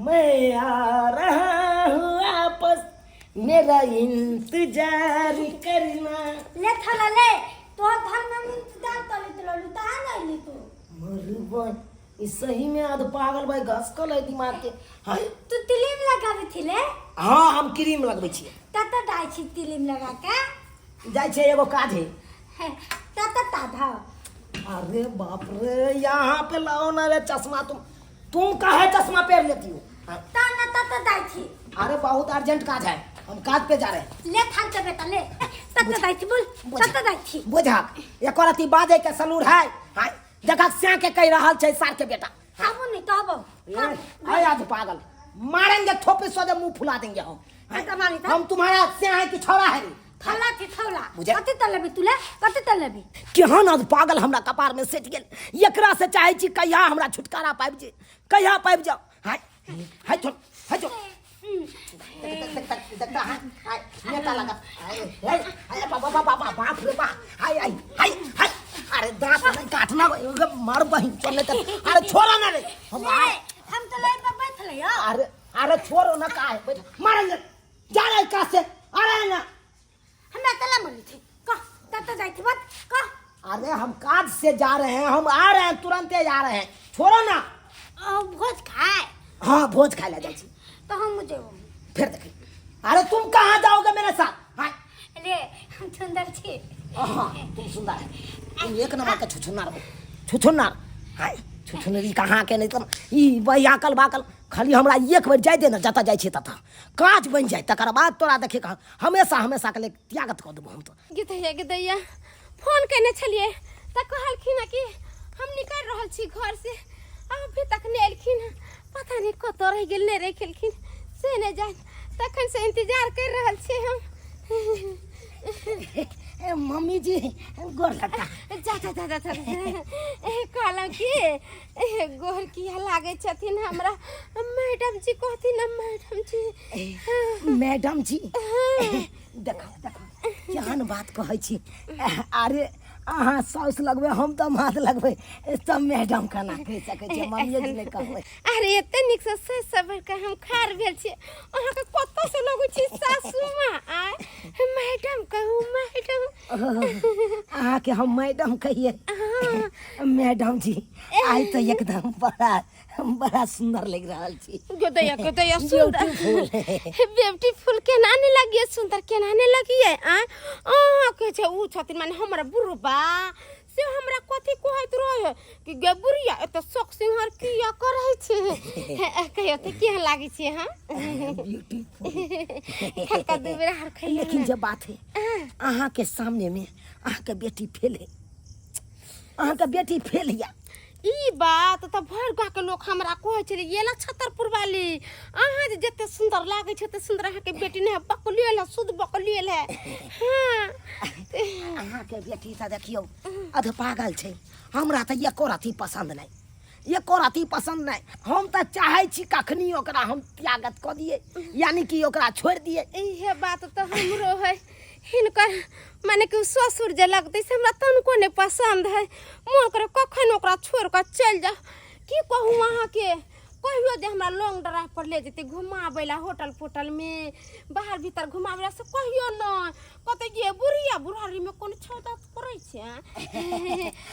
मैं आ रहा हूँ वापस, मेरा इंतजार करना। ले थला ले तो धन में इंतजार कर ले तो लुटा नहीं ले तू मरुबन ई सही में आध पागल भाई घस कल है दिमाग के। हां तू तिलिम लगावे थिले। हां हम क्रीम लगबै छियै। तत डाई छी तिलिम लगा के जाय छै एगो काज है तत ताधा। अरे बाप रे यहाँ पे लाओ ना रे चश्मा। तुम काहे चश्मा पहन लेती हो? ता न तत डाई छी। अरे बहुत अर्जेंट काज है, हम काज पे जा रहे हैं। ले थाल के बेटा ले तत डाई छी बोल तत डाई छी बुझा एक औरती बाजे के सलूर है। हां देखा स्या के कह रहल छै सार के बेटा। आबो नहीं तो आबो आय आज पागल मारेंगे थोपे सोदे मुंह फुला देंगे हम तुम्हारा स्या है कि छोरा है? थला थी थौला कते तलबी तुले कते तलबी केहन आज पागल हमरा कपार में सेट गेल। एकरा से चाहे छी कहिया हमरा छुटकारा पाबि जे, कहिया पाबि जाओ। हाय हाय छोड़ हाय छोड़ देखता हाय हाय नेता लगा हाय हाय बाबा बाबा बाप रे बाप हाय हाय हाय हाय। अरे दांत नहीं काटना मार बहिन चले कर। अरे छोड़ा ना रे हम तो ले पे बैठ ले यार। अरे अरे छोड़ो ना काहे बैठ मारेंगे जा रहे का से। अरे ना हमें तला बोली थी का तत जाई थी बात का। अरे हम काज से जा रहे हैं, हम आ रहे हैं तुरंत ही जा रहे हैं। छोड़ो ना भोज खाए। हाँ भोज खा ले जाए तो हम मुझे फिर देखें। अरे तुम कहाँ जाओगे मेरे साथ? हाँ ले हम सुंदर छी। हाँ तुम सुंदर है, तुम एक नंबर का छुछुन्नार हो। छुछुन्नार हाय छुछुन्नरी कहाँ के नहीं तुम ई वही आकल बाकल खाली हमरा एक बार जाय दे ना जता जाय छी तथा काज बन जाए तकर बाद तोरा देखे कहा हमेशा हमेशा के लिए त्यागत कर देबो हम तो। गिदैया फोन करने छलिए त कहलखिन कि हम निकल रहल छी घर से अभी तक नहीं एलखिन। पता नहीं कत रह गेल नहीं रह गेलखिन से नहीं जान तखन से इंतजार कर रहल छी हम। मम्मी जी गोर लगता जा जा जा जा कहलौं कि गोर किया लागे छथिन हमरा मैडम जी कहथिन ना मैडम जी। मैडम जी देखो देखो केहन बात कहै छी। अरे अहाँ साउस लगबे हम तो माथ लगबे सब मैडम केना कह सकै छी मम्मी जी नहीं कहबै। अरे एते निक से सबर का हम खार भेल छी अहाँ के कत से लगै छी सासू मां आय मैडम कहू मैडम। अहाँ के हम मैडम कहिए। मैडम जी आई तो एकदम बड़ा सुंदर लग रहल छी। गोदैया सुंदर ब्यूटीफुल केना नहीं लगिए सुंदर केना नहीं लगिए आ के छै उ छथिन माने हमरा बुढ़बा से हमरा कथि कहैत रहे कि गे बुढ़िया एत शौक सिंहार किया करै छै कहियो त केहन लागे छै। हां ब्यूटीफुल हल्का दुबेरा हर खैले। लेकिन जब बात है अहाँ के सामने में अहाँ के बेटी फेल है, अहाँ के बेटी फेल है ई बात त भर गा के लोग हमरा कहै छै येला छतरपुर वाली अहाँ जे जते सुंदर लागे छै त सुंदर अहाँ के बेटी ने बकलियल है शुद्ध बकलियल है। हां अहाँ के बेटी त देखियो अध पागल छै। हमरा त एको राती पसंद नहीं, एको राती पसंद नहीं। हम त चाहे छी कखनी ओकरा हम त्यागत क दिए यानी कि ओकरा छोड़ दिए। इहे बात त हमरो है हिनकर माने कि ससुर जे लगते से हमरा तनको नहीं पसंद है। मोन करे कखन ओकरा छोड़ के चल जा की कहूं अहाँ के कहियो जे हमरा लॉन्ग ड्राइव पर ले जेते घुमाबेला होटल पोटल में बाहर भीतर घुमाबेला से कहियो न कते ये बुढ़िया बुढ़ारी में कोन छौदा पड़ै छै।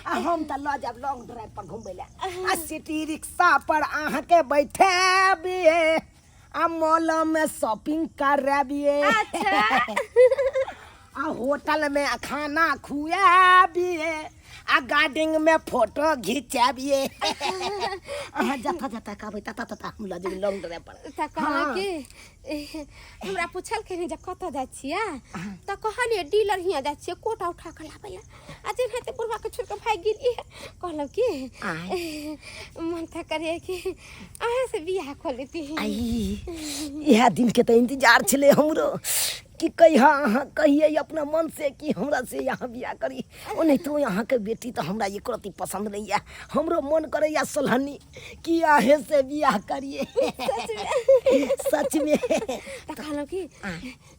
हम त ल जाब लॉन्ग ड्राइव पर घुमबेला आ सिटी रिक्शा पर अहाँ के बैठाबिए आ मॉल में शॉपिंग कराबिए। अच्छा आ होटल में खाना खुआबिए आ गार्डन में फोटो घिचाबिए। अहाँ जता जता कहबै तता तता हम ल जेबै लॉन्ग ड्राइव पर। त कहला कि हमरा पूछल के जे कत जाय छियै त कहलिए डीलर हिया जाय छियै कोटा उठा के लाबैला आ जे हेते बुढ़वा के छोड़ के भाग गेली कहलौ कि मन त करे कि अहाँ से बियाह क लेती। यह दिन के त इंतजार छले हमरो कि कहिया अहाँ कहिए अपना मन से कि हमरा से यहाँ बियाह करी। ओ नहीं तो यहाँ के बेटी तो हमरा एक रती पसंद नहीं है। हमरो मन करे या सोलहनी कि आहे से बियाह करिए। सच में त कहलो कि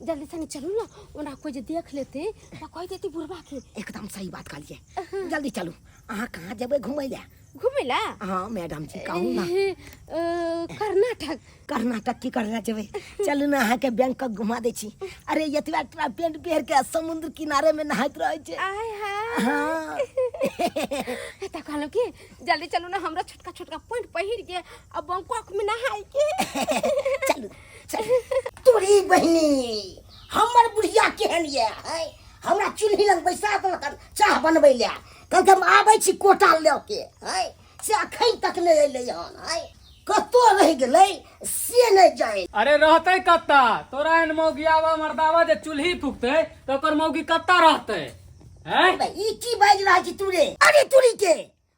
जल्दी से चलू ना ओना कोई जे देख लेते त कह देती बुढ़वा के। एकदम सही बात कहलिए जल्दी चलू। अहाँ कहाँ जेबै घुमै ले? घूमेला हाँ मैडम जी कहूँ ना कर्नाटक कर्नाटक की करना चाहिए चलू ना अहाँ के बैंकॉक घुमा दे छी अरे यतवा ट्रा पेंट पहन के समुद्र किनारे में नहात रहे छे आय हाय हाँ त कहलो कि जल्दी चलू ना हमरा छोटका छोटका पैंट पहिर के अब बैंकॉक में नहाई के चलू चलू तोरी बहनी हमर बुढ़िया केहन ये है हमरा चूल्ही लग बैसा देलकन चाह बनबै ले कहलकै हम आबै छी कोटा ले के है से अखन तक नहीं अइलै हन है कतो रह गेलै से नहीं जाए अरे रहते कत्ता तोरा एन मौगियावा मर्दावा जे चूल्ही फूकते तो ओकर मौगी कत्ता रहते हैं ई की बाज रहा छी तू रे अरे तूरी के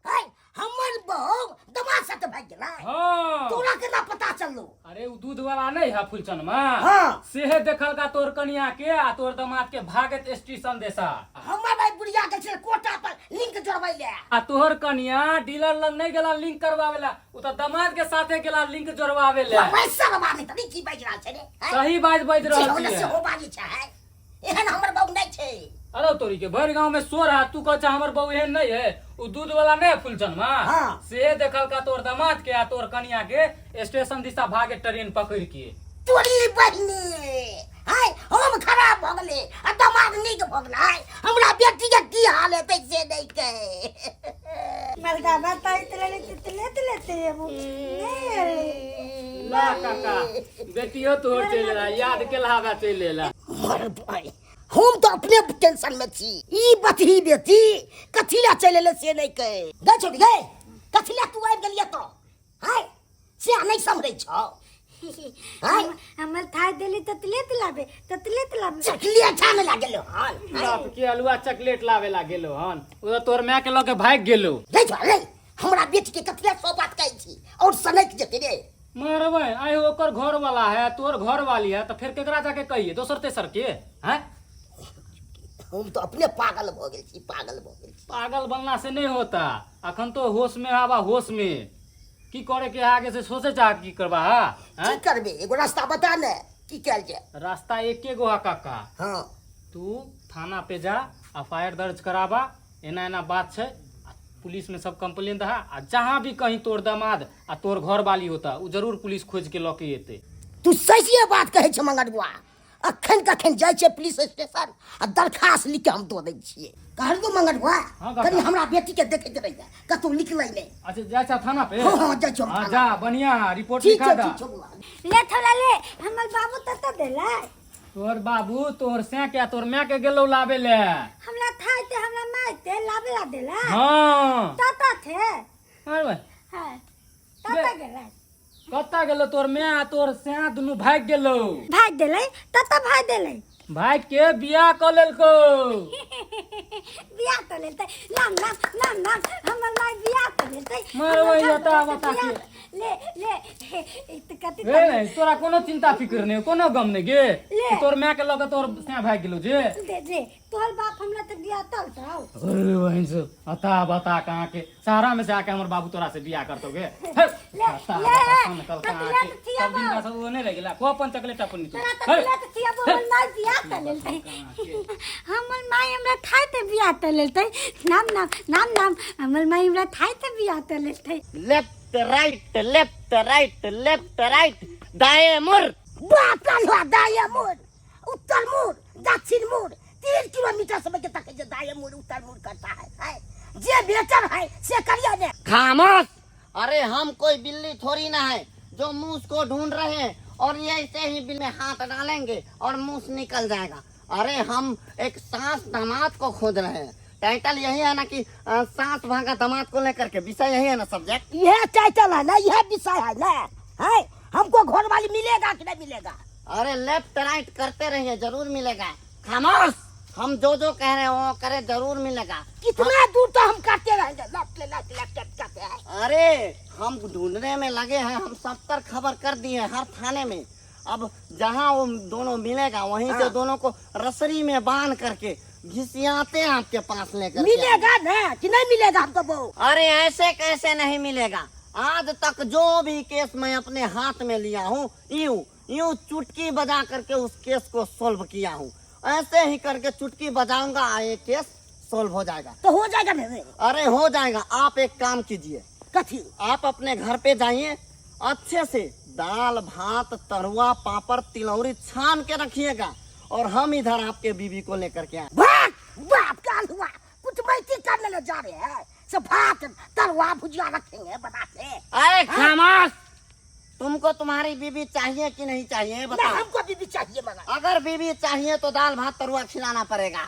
है हमर बहू दमाद साथ भाग गेला हाँ तोरा केना पता चललो अरे उ दूध वाला नहीं है फुलचन में हाँ। सेहे देखल का तोर कनिया के आ तोर दामाद के भागत स्टेशन देसा हमर भाई बुढ़िया के छे कोटा पर लिंक जोड़बै ले आ तोहर कनिया डीलर लग नहीं गेला लिंक करवावेला उ तो दामाद के साथे गेला लिंक जोड़वावेला पैसा बाबा तनी की बाज रहा छे रे सही बात बाज रहल होने से छी हो बाजी छै एहन हमर बहू नहीं छे अरे तोरी के भर गांव में शोर है तू कह हमर बहू एहन नहीं है उ दूध वाला नहीं है फुलचन में हाँ। से देखल का तोर दामाद के आ तोर कनिया के स्टेशन दिशा भागे ट्रेन पकड़ के तोरी बहनी है हम खराब भ गेले आ दमाद नीक भ गेलै हमरा बेटी के की हाल है से नहीं कहे मलका बताई लेते ला काका बेटियो तोर चलेला याद केलहागा चलेला मर भाई हम तो अपने टेंशन में छी ई बतही बेटी कथिला चलेले से नहीं कहे गए छोड़ गए कथिला तू आबि गेलिया तो है से नहीं समझै छौ है हमर थाई देली ततले चकलिया छाने लागेलो हाल बाप के अलुआ चॉकलेट लावे ला गेलो हन ओ तोर माय के लके भाग गेलो नहीं छोड़ नहीं हमरा बेटी के कथिला सो बात कहै छी और सनक जेते रे मारबे आइ ओकर घर वाला है तोर घर वाली है तो फिर केकरा जाके कहिए दोसर तेसर के हैं हम तो अपने पागल भ गेल छी पागल बनना से नहीं होता अखन तो होश में आवा होश में की करे के आगे से सोचे चाह की करबा की करबे एगो रास्ता बता ने की कैल जाए रास्ता एके गो है काका हां तू थाना पे जा एफआईआर दर्ज कराबा एना एना बात छै आ पुलिस में सब कंप्लेन दहा आ जहाँ भी कहीं तोर दामाद आ तोर घर वाली होता उ जरूर पुलिस खोज के लके एते तू सही बात कहै छ मंगरबुआ अखन कखन जाय छै पुलिस स्टेशन आ दरखास्त लिख के हम दो दै छियै कहल दो मंगरबुआ हाँ, काका। कनी हमरा बेटी के देखैत रहिए कतौ निकलै नै अच्छा जा जा थाना पे हां हां जा हाँ, जा बढ़िया रिपोर्ट ठीक लिखा है दा ठीक है बुआ ले थोड़ा ले हमर बाबू तत देला तोर बाबू तोर से क्या तोर मैं के गेलो लावे ले हमरा थाई ते हमरा माई ते लावेला देला हाँ तत थे अरे हां तत गेला कत्ता गेलो तोर मैं आ तोर से दुनु भाग गेलो भाई देले तत भाई देले भाग के बियाह क लेलको बियाह तो लेते नाम हमर माई बियाह तो लेते मारबै बता के ले इत कति ए नहीं तोरा कोनो चिंता फिक्र नहीं कोनो गम नहीं गे ले। तोर मैं के लगे तोर से भाग गेलो जे दे तोहर बाप हमरा तक बियाह तल था अरे बहन से बता कहाँ के सहारा में से आके हमर बाबू तोरा से बियाह करतो गे सब दिन का सब वो नहीं लगेला को अपन चॉकलेट अपन नी तोरा तक बियाह तो थिया हमर माई बियाह तो लेते हमर माई हमरा थाई ते बियाह तो लेते नाम हमर माई हमरा थाई ते बियाह तो लेते लेफ्ट राइट दाएं मुड़ बात ला दाया मोड़ उत्तर मोड़ दक्षिण मोड़ 3 किलोमीटर समय के तक जे दाया मोड़ उत्तर मोड़ करता है जे बेहतर है से करिए ने खामोश। अरे हम कोई बिल्ली थोड़ी ना है जो मूस को ढूंढ रहे हैं और ये ऐसे ही बिल में हाथ डालेंगे और मूस निकल जाएगा। अरे हम एक सांस दामाद को खोज रहे हैं। टाइटल यही है ना कि सांस भागा दामाद को लेकर के विषय यही है ना सब्जेक्ट। यह टाइटल है ना यह विषय है ना है हमको घर वाली मिलेगा कि नहीं मिलेगा अरे लेफ्ट राइट करते रहिए जरूर मिलेगा। खामोश। हम जो कह रहे हैं वो करे जरूर मिलेगा। कितना दूर तो हम करते रहेंगे लेफ्ट करते हैं अरे हम ढूंढने में लगे हैं। हम 70 खबर कर दिए हर थाने में। अब जहाँ वो दोनों मिलेगा वहीं से दोनों को रसरी में बांध करके घिसियाते हैं आपके पास लेकर। मिलेगा ना कि नहीं मिलेगा हमको बहू अरे ऐसे कैसे नहीं मिलेगा। आज तक जो भी केस मैं अपने हाथ में लिया हूँ यूं चुटकी बजा करके उस केस को सोल्व किया हूँ। ऐसे ही करके चुटकी बजाऊंगा ये केस सोल्व हो जाएगा। तो हो जाएगा मेरे। अरे हो जाएगा। आप एक काम कीजिए, कथी? आप अपने घर पे जाइए, अच्छे से दाल भात तरुआ पापड़ तिलौरी छान के रखिएगा और हम इधर आपके बीवी को लेकर के आए। बाप बाप काल हुआ, कुछ बैठी करने ले जा रहे हैं, सब भात तरुआ भुजिया रखेंगे बता के। अरे खामोश, तुमको तुम्हारी बीवी चाहिए कि नहीं चाहिए बताओ। हमको बीवी चाहिए मगर। अगर बीवी चाहिए तो दाल भात तरुआ खिलाना पड़ेगा।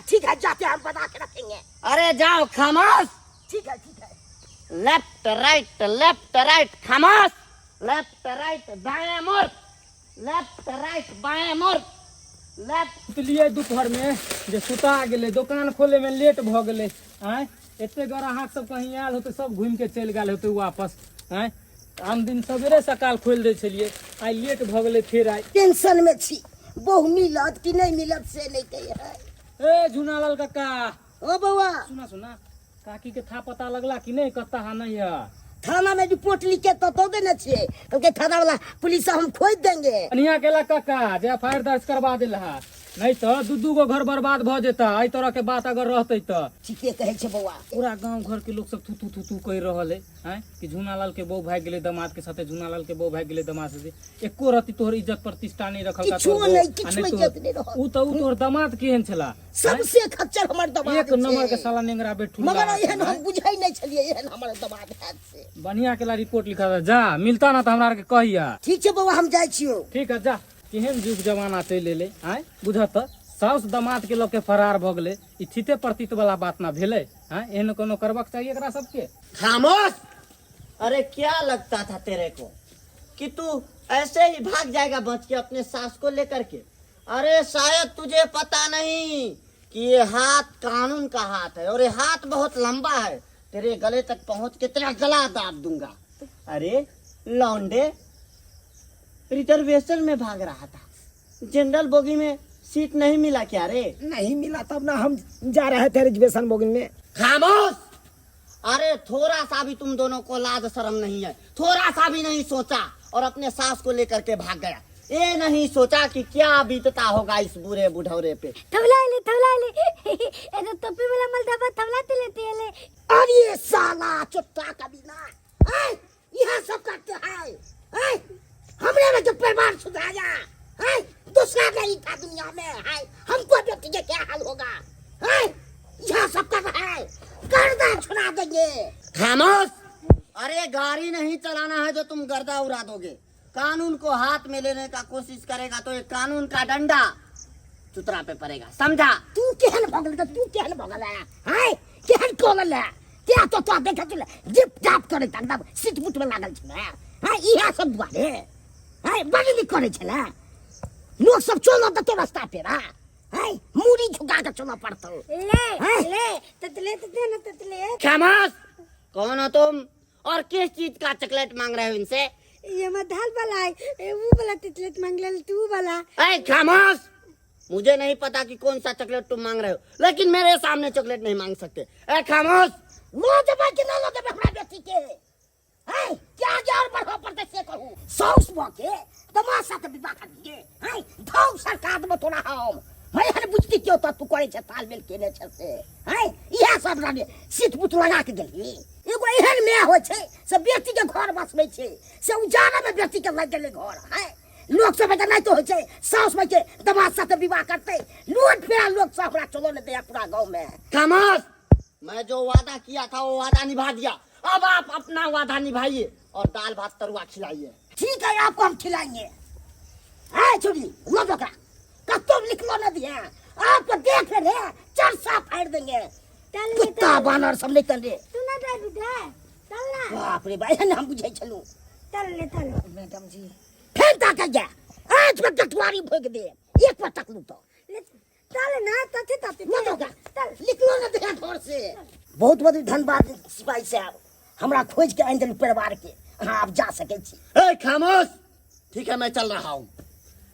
ठीक है, जाते हम बना के रखेंगे। अरे जाओ खामोश। ठीक है ठीक है। लेफ्ट राइट खामोश। लेफ्ट राइट दाएं मुड़, लेफ्ट राइट बाएं मुड़, लेफ्ट। सुतलिए दोपहर में जे सुता गेले, दुकान खोले में लेट भ गेले। आय एते ग्राहक सब कहीं आयल होते, सब घूम के चल गेल होते वापस। आय आम दिन सवेरे सकाल खोल दे छलिए, आइ लेट भ गेले फिर आइ। टेंशन में छी, बहु मिलत कि नहीं मिलत से नहीं कहे है। ए झुनालाल काका, ओ बउआ, सुना सुना, काकी के था पता लगला कि नहीं? कत्ता हा नहीं है? थाना में रिपोर्ट लिख के तो देने छिए, क्योंकि थाना वाला पुलिस हम खोज देंगे। अनिया केला काका जे एफआईआर दर्ज करवा देला है, नहीं तो दू गो घर बर्बाद भ जेता। एहि तरह के बात अगर रहते तो ठीके कहे छे बउआ। पूरा गांव घर के लोग सब थू थू थू थू कह रहल है हैं कि झुनालाल के बहू भाग गेले दामाद के साथे, झुनालाल के बहू भाग गेले दामाद से। एको रति तोहर इज्जत प्रतिष्ठा नहीं रखल का किछो तोहर नहीं, बहू। किछो आ नहीं इज्जत नहीं रहल। उ तोहर दामाद केहन छला? सबसे खच्चर हमर दमाद एक नंबर के साला नेंगरा बेठू। मगर एहन हम बुझाई नहीं छलिए, एहन हमर दमाद है से। बढ़िया केला रिपोर्ट लिखा था, जा मिलता ना तो हमरा के कहिया। ठीक छे बउआ, हम जाय छियो। ठीक है, जा। केहन युग जमाना चल एले, आय बुझत साउस दामाद के लोग के फरार भ गेले। ई थिते प्रतीत वाला बात ना भेले। हैं एहन कोनो करबाक चाहिए एकरा सबके। खामोश। अरे क्या लगता था तेरे को कि तू ऐसे ही भाग जाएगा बच के अपने सास को लेकर के? अरे शायद तुझे पता नहीं कि ये हाथ कानून का हाथ है और ये हाथ बहुत लंबा है। तेरे गले तक पहुंच के तेरा गला दाब दूंगा। अरे लौंडे, रिजर्वेशन में भाग रहा था, जनरल बोगी में सीट नहीं मिला क्या रे? नहीं मिला तब ना हम जा रहे थे रिजर्वेशन बोगिन में। खामोश। अरे थोड़ा सा भी तुम दोनों को लाज शर्म नहीं है? थोड़ा सा भी नहीं सोचा और अपने सास को लेकर के भाग गया। ये नहीं सोचा कि क्या बीतता होगा इस बुरे बुढ़ौरे पे। थवला ले ए तो टोपी वाला मलदाबा थवलाते लेते ले। और ये साला चुट्टा कभी ना यह सब करते हैं। हमने में जो परिवार सुधारा है, दूसरा नहीं था दुनिया में है। हमको बेटी के क्या हाल होगा? यह सब कर रहा है, गर्दन छुड़ा देंगे। खामोश। अरे गाड़ी नहीं चलाना है जो तुम गर्दा उड़ा दोगे। कानून को हाथ में लेने का कोशिश करेगा तो ये कानून का डंडा चुतरा पे पड़ेगा, समझा? तू केहन भगल है? केहन कोलल है? क्या तो देखा चले जिप जाप करे त एकदम सीट बुट में लागल छले। इहा सब दुआरे बड़ी करे छले। लोग सब चलो तो रास्ता पे मुड़ी झुका के चलना पड़ता। ले ततले। खामोश। कौन हो तुम और किस चीज का चॉकलेट मांग रहे हो इनसे? ये मत दाल वाला है, वो वाला ततलेट मांग ले तू वाला। ऐ खामोश। मुझे नहीं पता कि कौन सा चॉकलेट तुम मांग रहे हो, लेकिन मेरे सामने चॉकलेट नहीं मांग सकते। ऐ खामोश। लो दबा के ना लो दबा अपना बेटी के। क्या यार बढ़ो पड़ते से कहूं सौस के तमाशा के विवाह कर दिए। धौ सरकार में तोड़ा हम हर बुझती क्यों तो तू करे छ तालमेल केने छ से। इहा सब राने सीट बुत लगा के गेली। एगो एहन में होय छै से बेटी के घर बसबै छै, से उजाड़ा में बेटी के लग गेले घर। लोग सब नहीं तो होय छै साउस में के दमाद साथ विवाह करते, लूट फेरा लोग सब हमरा चलो न दिया पूरा गांव में। खामोश। मैं जो वादा किया था वो वादा निभा दिया। अब आप अपना वादा निभाइए और दाल भात तरुआ खिलाइए। ठीक है, आपको हम खिलाएंगे। छोड़ी लो बकरा का तुम लिख लो न दिया, आपको देख रहे चरसा फाड़ देंगे। कुत्ता बानर सब नहीं तन रे। तू ना दे दूधा चल ना। बाप रे भाई हम बुझै छलू। चल मैडम जी फिर तक गया आज में कटवारी भोग दे एक पर तक लू तो चल ना तते लो बकरा चल लिख लो न दिया घर से। बहुत बहुत धन्यवाद सिपाही साहब, हमरा खोज के आइन देलू परिवार के। हाँ आप जा सके छी। ए खामोश। ठीक है मैं चल रहा हूँ।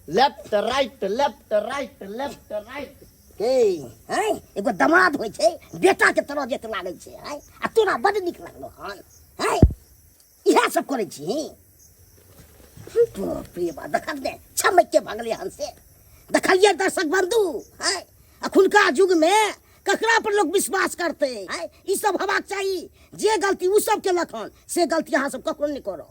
Left right left right left right. एगो दमाद होय छै बेटा के तरह जेत लागे छै। आ तोरा बड़ नीक लागलो हन। इहा सब करे छी। बाप रे बा देखल ने छमक के भगले हन से। देखलिए दर्शक बंधु, अखुनका युग में ककरा पर लोग विश्वास करते हैं? ई सब हेबाक चाहिए। जे गलती उ सब केलक हन से गलती अहाँ सब ककरो नहीं करो।